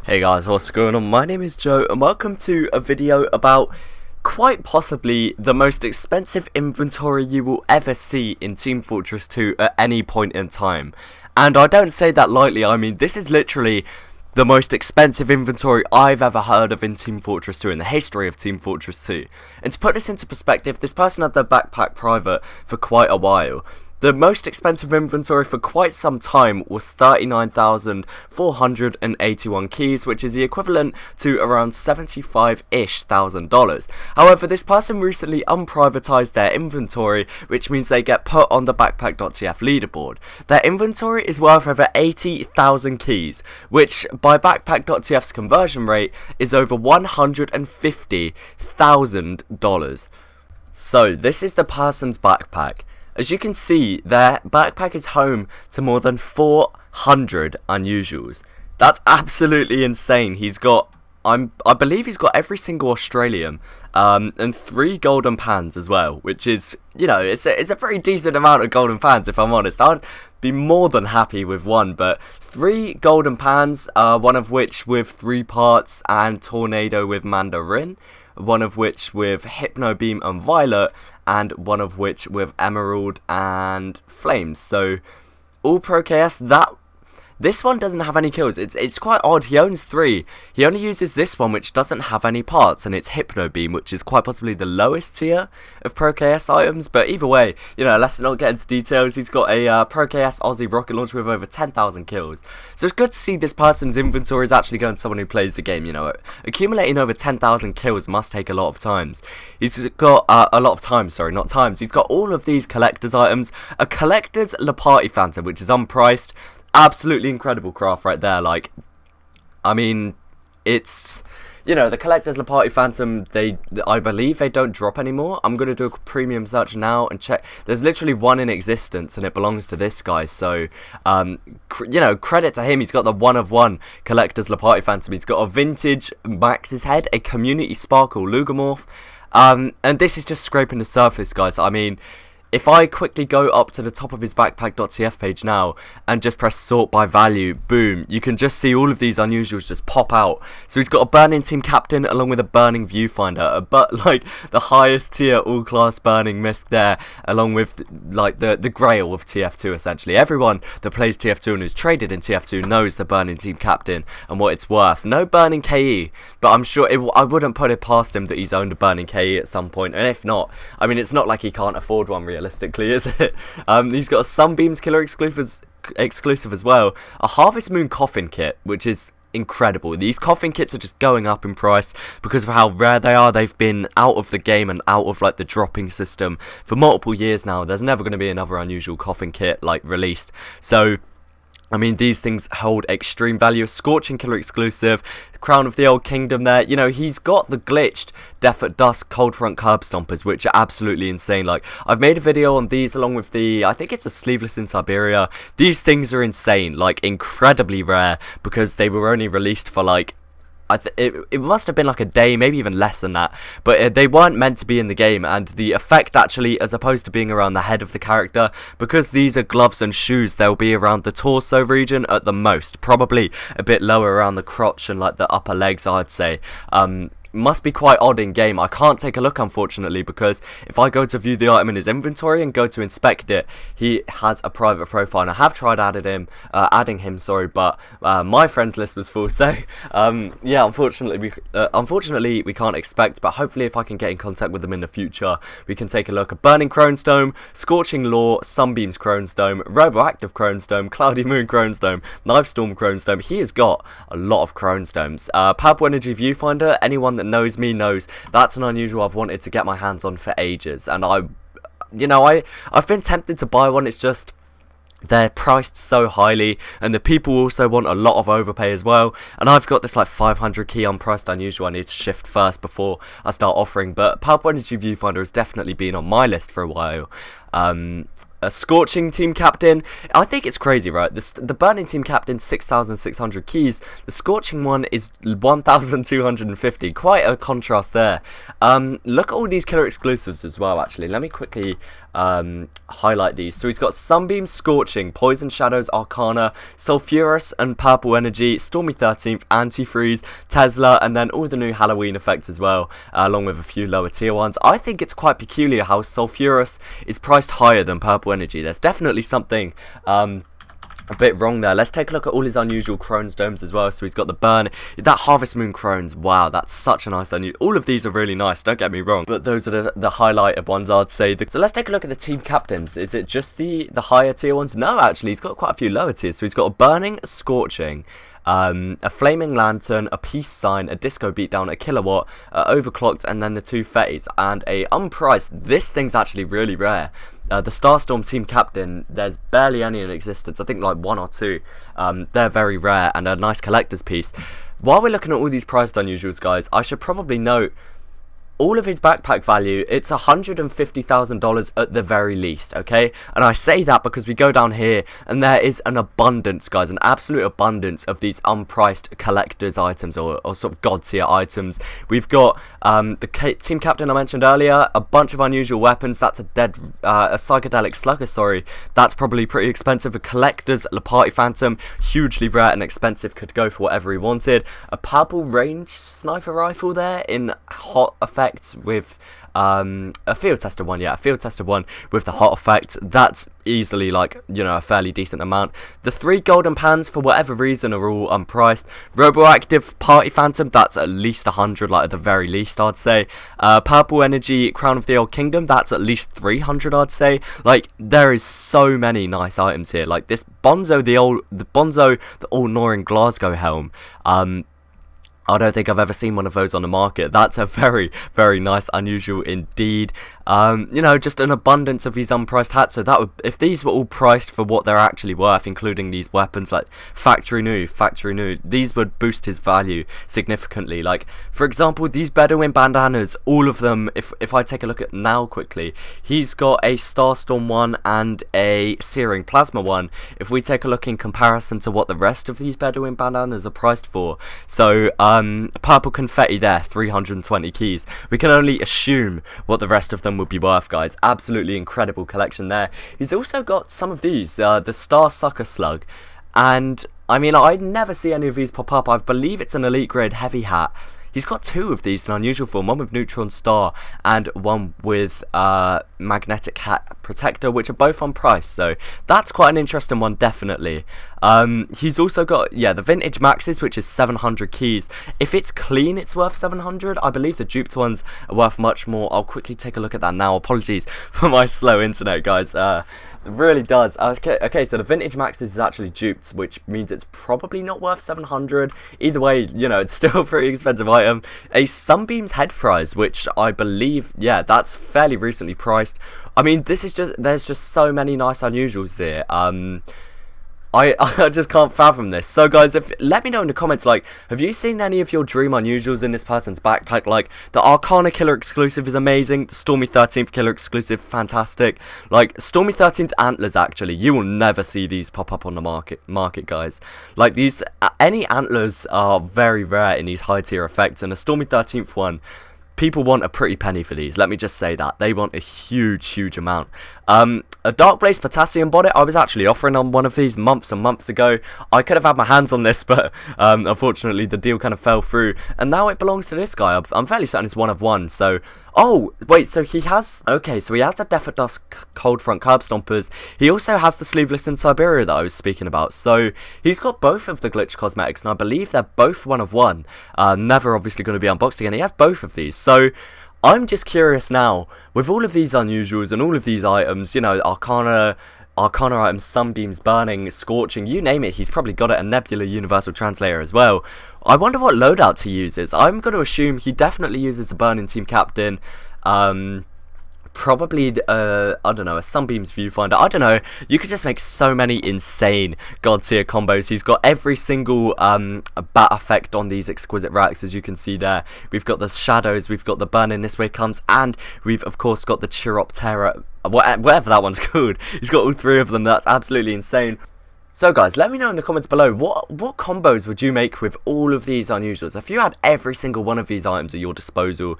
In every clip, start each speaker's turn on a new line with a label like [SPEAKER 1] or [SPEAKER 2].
[SPEAKER 1] Hey guys, what's going on? My name is Joe and welcome to a video about quite possibly the most expensive inventory you will ever see in Team Fortress 2 at any point in time. And I don't say that lightly, I mean this is literally the most expensive inventory I've ever heard of in Team Fortress 2, in the history of Team Fortress 2. And to put this into perspective, this person had their backpack private for quite a while. The most expensive inventory for quite some time was 39,481 keys, which is the equivalent to around $75-ish thousand. However, this person recently unprivatized their inventory, which means they get put on the backpack.tf leaderboard. Their inventory is worth over 80,000 keys, which by backpack.tf's conversion rate is over $150,000. So this is the person's backpack. As you can see, their backpack is home to more than 400 unusuals. That's absolutely insane. He's got, I believe he's got every single Australian, and 3 golden pans as well, which is, you know, it's a pretty decent amount of golden pans if I'm honest. I'd be more than happy with one, but 3 golden pans, one of which with 3 parts and tornado with Mandarin, one of which with Hypno Beam and Violet, and one of which with Emerald and Flames. So all Pro KS. This one doesn't have any kills. It's quite odd. He owns 3. He only uses this one, which doesn't have any parts, and it's Hypno Beam, which is quite possibly the lowest tier of Pro KS items. But either way, you know, let's not get into details. He's got a Pro KS Aussie rocket launcher with over 10,000 kills. So it's good to see this person's inventory is actually going to someone who plays the game. You know, accumulating over 10,000 kills must take a lot of times. He's got a lot of times, sorry, not times. He's got all of these collector's items. A collector's La Party Phantom, which is unpriced. Absolutely incredible craft right there. Like, I mean, it's, you know, the collector's La Party Phantom, I believe they don't drop anymore. I'm going to do a premium search now and check. There's literally one in existence and it belongs to this guy. So, you know, credit to him. He's got the 1-of-1 collector's La Party Phantom. He's got a vintage Max's head, a community sparkle Lugamorph. And this is just scraping the surface, guys. I mean, if I quickly go up to the top of his backpack.tf page now and just press sort by value, boom, you can just see all of these unusuals just pop out. So he's got a burning team captain along with a burning viewfinder, like the highest tier all class burning mist there, along with like the grail of TF2 essentially. Everyone that plays TF2 and who's traded in TF2 knows the burning team captain and what it's worth. No burning KE, but I'm sure I wouldn't put it past him that he's owned a burning KE at some point, and if not, I mean, it's not like he can't afford one realistically, is it? He's got a Sunbeams killer exclusive as well, a Harvest Moon coffin kit, which is incredible. These coffin kits are just going up in price because of how rare they are. They've been out of the game and out of like the dropping system for multiple years now. There's never going to be another unusual coffin kit like released, so I mean, these things hold extreme value. Scorching killer exclusive, Crown of the Old Kingdom there. You know, he's got the glitched Death at Dusk Cold Front Curb Stompers, which are absolutely insane. Like, I've made a video on these along with the, I think it's a Sleeveless in Siberia. These things are insane, like incredibly rare, because they were only released for like, it must have been like a day, maybe even less than that, but they weren't meant to be in the game, and the effect actually, as opposed to being around the head of the character, because these are gloves and shoes, they'll be around the torso region at the most, probably a bit lower around the crotch and like the upper legs, I'd say. Must be quite odd in game. I can't take a look unfortunately, because if I go to view the item in his inventory and go to inspect it, he has a private profile, and I have tried adding him, but my friends list was full. So yeah, unfortunately we can't expect, but hopefully if I can get in contact with them in the future, we can take a look. A Burning Cronestone, Scorching Law, Sunbeams Cronestone, Roboactive Cronestone, Cloudy Moon Cronestone, Knife Storm Cronestone. He has got a lot of Cronestones. Purple Energy Viewfinder, anyone that knows me knows that's an unusual I've wanted to get my hands on for ages, and I've been tempted to buy one. It's just they're priced so highly, and the people also want a lot of overpay as well, and I've got this like 500 key unpriced unusual I need to shift first before I start offering. But Purple Energy Viewfinder has definitely been on my list for a while. A Scorching Team Captain, I think it's crazy, right? The Burning Team Captain, 6,600 keys. The Scorching one is 1,250. Quite a contrast there. Look at all these killer exclusives as well, actually. Let me quickly highlight these. So he's got Sunbeam, Scorching, Poison Shadows, Arcana, Sulfurous and Purple Energy, Stormy 13th, Antifreeze, Tesla, and then all the new Halloween effects as well, along with a few lower tier ones. I think it's quite peculiar how Sulfurous is priced higher than Purple Energy. There's definitely something a bit wrong there. Let's take a look at all his unusual Crone's Domes as well. So he's got the Burn, that Harvest Moon Crones. Wow, that's such a nice unusual. All of these are really nice, don't get me wrong, but those are the highlighted ones, I'd say. So let's take a look at the team captains. Is it just the higher tier ones? No, actually, he's got quite a few lower tiers. So he's got a Burning, a Scorching, a Flaming Lantern, a Peace Sign, a Disco Beatdown, a Kilowatt, Overclocked, and then the 2 Fetis, and a Unpriced. This thing's actually really rare. The Starstorm team captain, there's barely any in existence. I think like 1 or 2. They're very rare and a nice collector's piece. While we're looking at all these priced unusuals, guys, I should probably note all of his backpack value, it's $150,000 at the very least, okay? And I say that because we go down here and there is an abundance, guys, an absolute abundance of these unpriced collector's items or sort of god tier items. We've got the team captain I mentioned earlier, a bunch of unusual weapons. That's a psychedelic slugger, sorry. That's probably pretty expensive. A collector's Party Phantom, hugely rare and expensive, could go for whatever he wanted. A purple range sniper rifle there in hot effect with a field tested one, a field tested one with the hot effect. That's easily like, you know, a fairly decent amount. The 3 golden pans for whatever reason are all unpriced. Roboactive Party Phantom, that's at least 100, like at the very least, I'd say. Purple Energy Crown of the Old Kingdom, that's at least 300, I'd say. Like, there is so many nice items here. Like this Bonzo, the all-Norin Glasgow helm. I don't think I've ever seen one of those on the market. That's a very, very nice, unusual indeed. You know, just an abundance of these unpriced hats. So that would, if these were all priced for what they're actually worth, including these weapons like factory new, these would boost his value significantly. Like, for example, these Bedouin bandanas, all of them, if I take a look at now quickly, he's got a Starstorm one and a Searing Plasma one. If we take a look in comparison to what the rest of these Bedouin bandanas are priced for, so purple confetti there, 320 keys. We can only assume what the rest of them would be worth, guys. Absolutely incredible collection there. He's also got some of these, the Star Sucker Slug, and I mean, I never see any of these pop up. I believe it's an elite grade heavy hat. He's got 2 of these in unusual form, one with Neutron Star and one with Magnetic Hat Protector, which are both on price, so that's quite an interesting one, definitely. He's also got, the Vintage Maxes, which is 700 keys. If it's clean, it's worth 700. I believe the duped ones are worth much more. I'll quickly take a look at that now. Apologies for my slow internet, guys. It really does. Okay, so the Vintage Maxes is actually duped, which means it's probably not worth 700. Either way, you know, it's still a pretty expensive item. A Sunbeam's Head Prize, which I believe, that's fairly recently priced. I mean, there's just so many nice unusuals here. I just can't fathom this. So guys, let me know in the comments, like, have you seen any of your dream unusuals in this person's backpack? Like, the Arcana Killer exclusive is amazing, the Stormy 13th Killer exclusive, fantastic. Like, Stormy 13th Antlers, actually, you will never see these pop up on the market, guys. Like, these, any Antlers are very rare in these high tier effects, and the Stormy 13th one, people want a pretty penny for these, let me just say that. They want a huge amount. A Dark Blaze Potassium Bonnet, I was actually offering on one of these months and months ago. I could have had my hands on this, but unfortunately the deal kind of fell through. And now it belongs to this guy. I'm fairly certain it's one of one, so... Oh, wait, so he has... Okay, so he has the Death at Dusk Cold Front Curb Stompers. He also has the Sleeveless in Siberia that I was speaking about. So he's got both of the Glitch Cosmetics, and I believe they're both one of one. Never obviously going to be unboxed again. He has both of these, so... I'm just curious now, with all of these unusuals and all of these items, you know, Arcana items, Sunbeams, Burning, Scorching, you name it, he's probably got it, a Nebula Universal Translator as well. I wonder what loadouts he uses. I'm going to assume he definitely uses a Burning Team Captain, probably, I don't know, a Sunbeams Viewfinder. I don't know, you could just make so many insane god tier combos. He's got every single bat effect on these exquisite racks, as you can see there. We've got the shadows, we've got the Burning This Way Comes, and we've of course got the Chiroptera, whatever that one's called. He's got all 3 of them. That's absolutely insane. So guys, let me know in the comments below, what combos would you make with all of these unusuals? If you had every single one of these items at your disposal,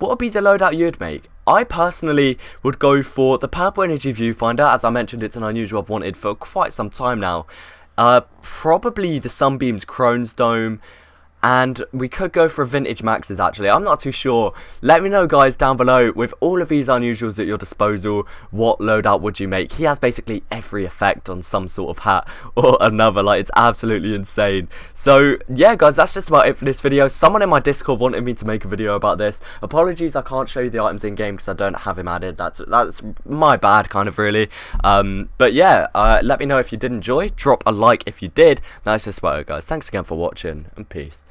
[SPEAKER 1] what would be the loadout you'd make? I personally would go for the Purple Energy Viewfinder. As I mentioned, it's an unusual I've wanted for quite some time now. Probably the Sunbeam's Crone's Dome. And we could go for a Vintage Max's actually. I'm not too sure. Let me know, guys, down below, with all of these unusuals at your disposal, what loadout would you make? He has basically every effect on some sort of hat or another. Like, it's absolutely insane. So, yeah, guys, that's just about it for this video. Someone in my Discord wanted me to make a video about this. Apologies, I can't show you the items in-game because I don't have him added. That's my bad, kind of, really. But, yeah, let me know if you did enjoy. Drop a like if you did. That's just about it, guys. Thanks again for watching, and peace.